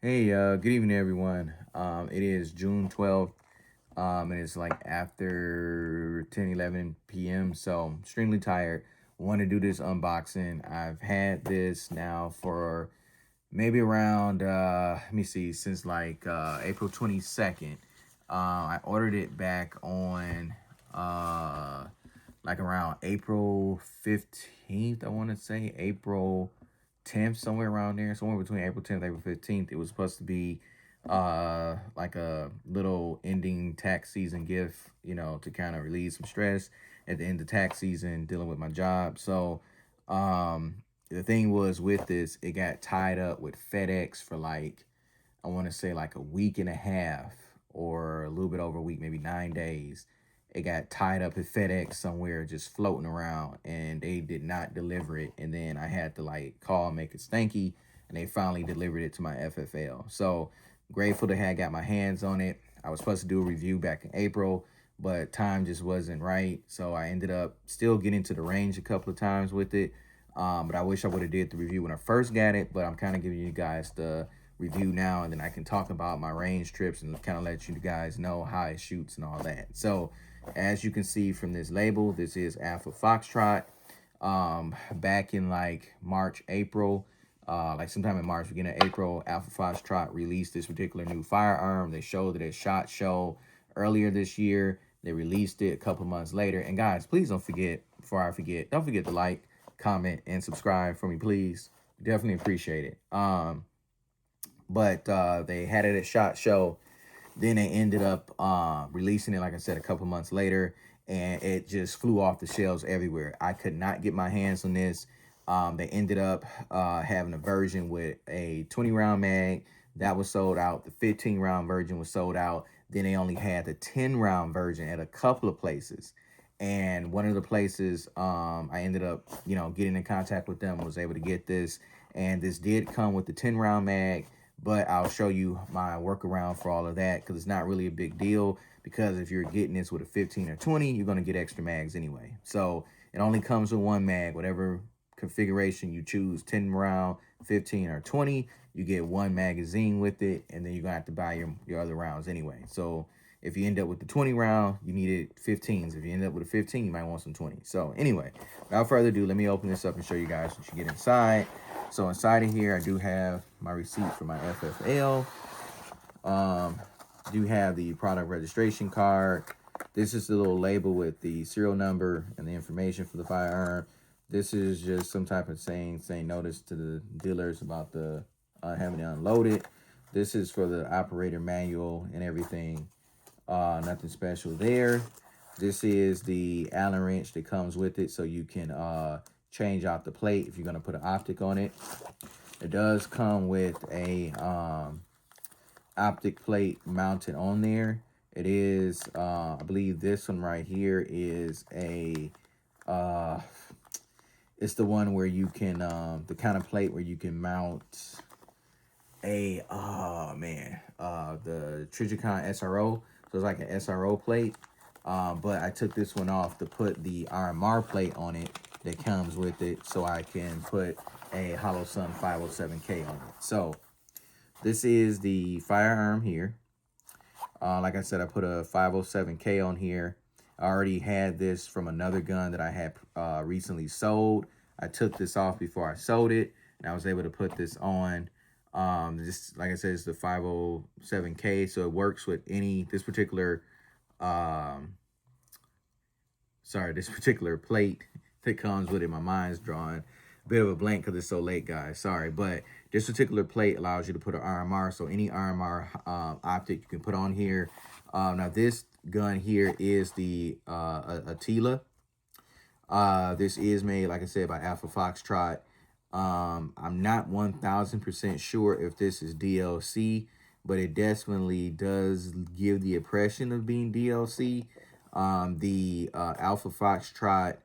Hey, good evening, everyone. It is June 12th, and it's like after 10:11 p.m., so I'm extremely tired. Want to do this unboxing. I've had this now for maybe around, let me see, since like April 22nd. I ordered it back on like around April 15th, I want to say, April 10th, somewhere around there, somewhere between April 10th, April 15th. It was supposed to be like a little ending tax season gift, to kind of relieve some stress at the end of tax season dealing with my job. So the thing was with this, it got tied up with FedEx for like, I want to say like a week and a half or a little bit over a week, maybe 9 days. It got tied up at FedEx somewhere, just floating around, and they did not deliver it. And then I had to like call and make it stanky, and they finally delivered it to my FFL. So grateful to have got my hands on it. I was supposed to do a review back in April, but time just wasn't right. So I ended up still getting to the range a couple of times with it. But I wish I would have did the review when I first got it. But I'm kind of giving you guys the review now, and then I can talk about my range trips and kind of let you guys know how it shoots and all that. So as you can see from this label, this is Alpha Foxtrot. Back in like March, April, like sometime in March, beginning of April, Alpha Foxtrot released this particular new firearm. They showed it at SHOT Show earlier this year. They released it a couple months later. And guys, please don't forget, before I forget, don't forget to like, comment, and subscribe for me, please. Definitely appreciate it. But they had it at SHOT Show. Then they ended up releasing it, like I said, a couple months later, and it just flew off the shelves everywhere. I could not get my hands on this. They ended up having a version with a 20 round mag that was sold out. The 15 round version was sold out. Then they only had the 10 round version at a couple of places. And one of the places I ended up, getting in contact with them, was able to get this. And this did come with the 10 round mag, but I'll show you my workaround for all of that, because it's not really a big deal, because if you're getting this with a 15 or 20, you're going to get extra mags anyway. So it only comes with one mag. Whatever configuration you choose, 10 round, 15 or 20, you get one magazine with it, and then you're going to have to buy your other rounds anyway. So if you end up with the 20 round, you needed 15s. If you end up with a 15, you might want some 20. So anyway, without further ado, let me open this up and show you guys what you get inside. So inside of here, I do have my receipt for my FFL. Do have the product registration card. This is the little label with the serial number and the information for the firearm. This is just some type of saying notice to the dealers about the having it unloaded. This is for the operator manual and everything. Nothing special there. This is the Allen wrench that comes with it, so you can change out the plate if you're going to put an optic on it. It does come with a optic plate mounted on there. It is, I believe this one right here is a, it's the one where you can, the kind of plate where you can mount a, the Trigicon SRO. So it's like an SRO plate. But I took this one off to put the RMR plate on it that comes with it, so I can put a Hollow Sun 507K on it. So this is the firearm here. Like I said, I put a 507K on here. I already had this from another gun that I had recently sold. I took this off before I sold it, and I was able to put this on. This, like I said, is the 507K, so it works with this particular this particular plate that comes with it. My mind's drawing a bit of a blank because it's so late, guys. Sorry, but this particular plate allows you to put an RMR, so any RMR optic you can put on here. Now this gun here is the Attila. This is made, like I said, by Alpha Foxtrot. I'm not 1000% sure if this is DLC, but it definitely does give the impression of being DLC. The Alpha Foxtrot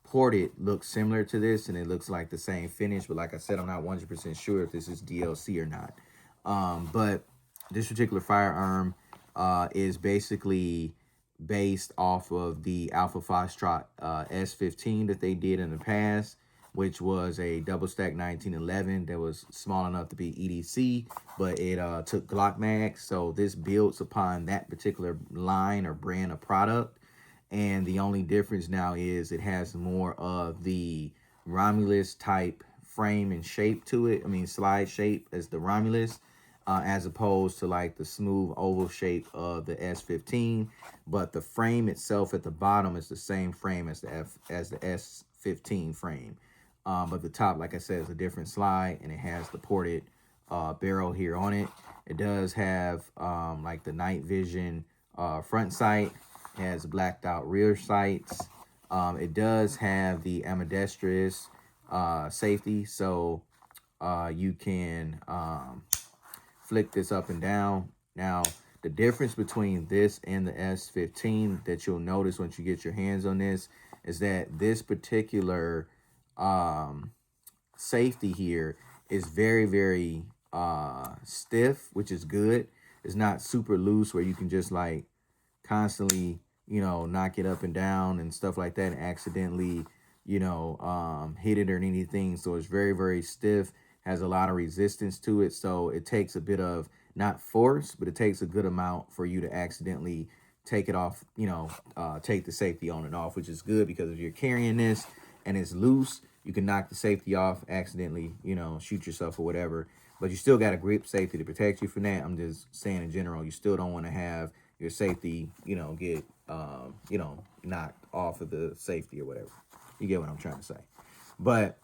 ported looks similar to this, and it looks like the same finish, but like I said, I'm not 100% sure if this is DLC or not. But this particular firearm is basically based off of the Alpha Foxtrot S15 that they did in the past. which was a double stack 1911 that was small enough to be EDC, but it took Glock mags. So this builds upon that particular line or brand of product. And the only difference now is it has more of the Romulus type frame and shape to it. I mean, slide shape as the Romulus, as opposed to like the smooth oval shape of the S15. But the frame itself at the bottom is the same frame as the S15 frame. But the top, like I said, is a different slide, and it has the ported barrel here on it. It does have like the night vision front sight. It has blacked out rear sights. It does have the ambidextrous safety, so you can flick this up and down. Now, the difference between this and the S15 that you'll notice once you get your hands on this is that this particular safety here is very, very stiff, which is good. It's not super loose where you can just like constantly, you know, knock it up and down and stuff like that and accidentally, you know, hit it or anything. So it's very, very stiff, has a lot of resistance to it. So it takes a bit of, not force, but it takes a good amount for you to accidentally take it off, you know, take the safety on and off, which is good because if you're carrying this and it's loose, you can knock the safety off accidentally, you know, shoot yourself or whatever. But you still got a grip safety to protect you from that. I'm just saying in general, you still don't want to have your safety, you know, get, you know, knocked off of the safety or whatever. You get what I'm trying to say. But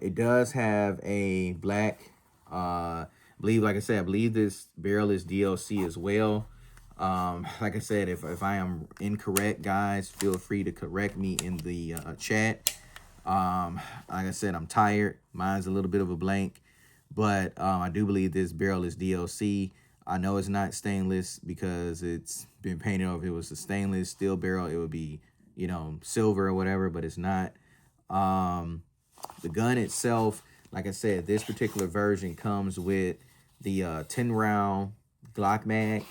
it does have a black, like I said, I believe this barrel is DLC as well. Like I said, if I am incorrect, guys, feel free to correct me in the chat. Like I said, I'm tired. Mine's a little bit of a blank, but I do believe this barrel is DLC. I know it's not stainless because it's been painted over. If it was a stainless steel barrel, it would be, you know, silver or whatever, but it's not. The gun itself, like I said, this particular version comes with the 10 round Glock mag.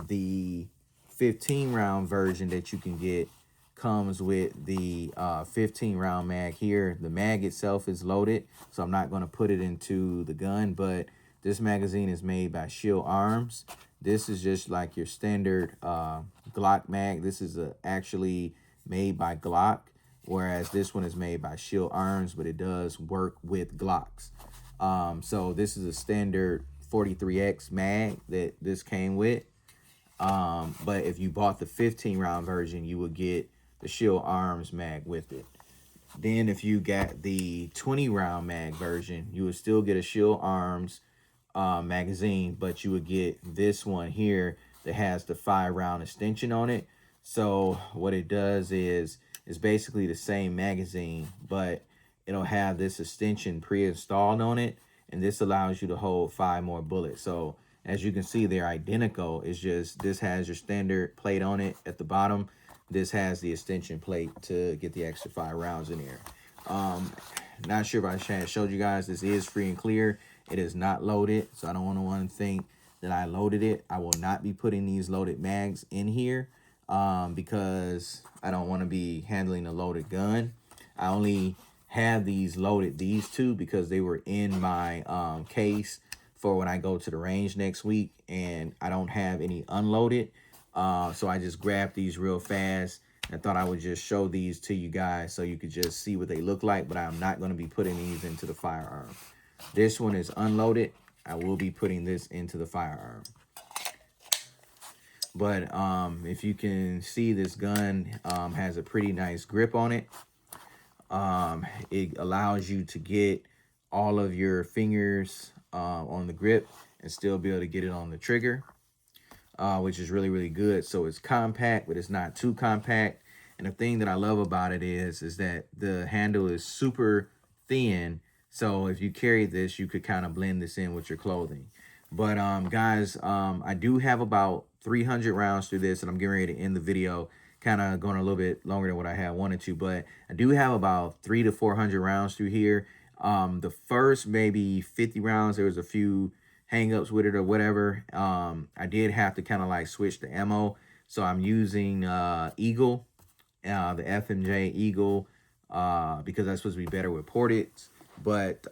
The 15 round version that you can get comes with the 15 round mag here. The mag itself is loaded, so I'm not going to put it into the gun, but this magazine is made by Shield Arms. This is just like your standard Glock mag. This is actually made by Glock, whereas this one is made by Shield Arms, but it does work with Glocks. So this is a standard 43X mag that this came with. But if you bought the 15 round version, you would get the Shield Arms mag with it. Then if you got the 20 round mag version, you would still get a Shield Arms magazine, but you would get this one here that has the 5 round extension on it. So what it does is it's basically the same magazine, but it'll have this extension pre-installed on it, and this allows you to hold 5 more bullets. So as you can see, they're identical. It's just this has your standard plate on it at the bottom. This has the extension plate to get the extra 5 rounds in there. Not sure if I showed you guys, this is free and clear. It is not loaded, so I don't want anyone to think that I loaded it. I will not be putting these loaded mags in here because I don't want to be handling a loaded gun. I only have these loaded, these two, because they were in my case for when I go to the range next week, and I don't have any unloaded. So I just grabbed these real fast and thought I would just show these to you guys so you could just see what they look like, but I'm not going to be putting these into the firearm. This one is unloaded. I will be putting this into the firearm. But if you can see, this gun has a pretty nice grip on it. It allows you to get all of your fingers on the grip and still be able to get it on the trigger, which is really, really good. So it's compact, but it's not too compact. And the thing that I love about it is that the handle is super thin. So if you carry this, you could kind of blend this in with your clothing. But guys, I do have about 300 rounds through this, and I'm getting ready to end the video, kind of going a little bit longer than what I had wanted to, but I do have about 300 to 400 rounds through here. The first maybe 50 rounds, there was a few hang-ups with it or whatever. I did have to kind of like switch the ammo, so I'm using Eagle, the FMJ Eagle because that's supposed to be better with porteds. But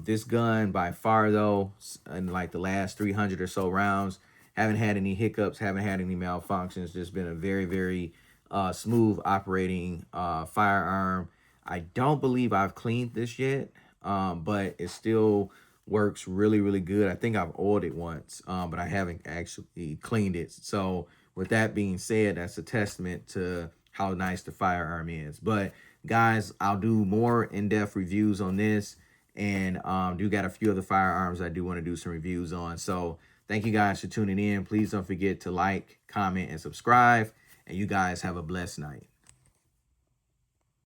this gun by far though, in like the last 300 or so rounds, haven't had any hiccups, haven't had any malfunctions. Just been a very, very smooth operating firearm. I don't believe I've cleaned this yet, but it still works really, really good. I think I've oiled it once, but I haven't actually cleaned it. So with that being said, that's a testament to how nice the firearm is. But guys, I'll do more in-depth reviews on this, and do got a few other firearms I do want to do some reviews on. So thank you guys for tuning in. Please don't forget to like, comment, and subscribe, and you guys have a blessed night.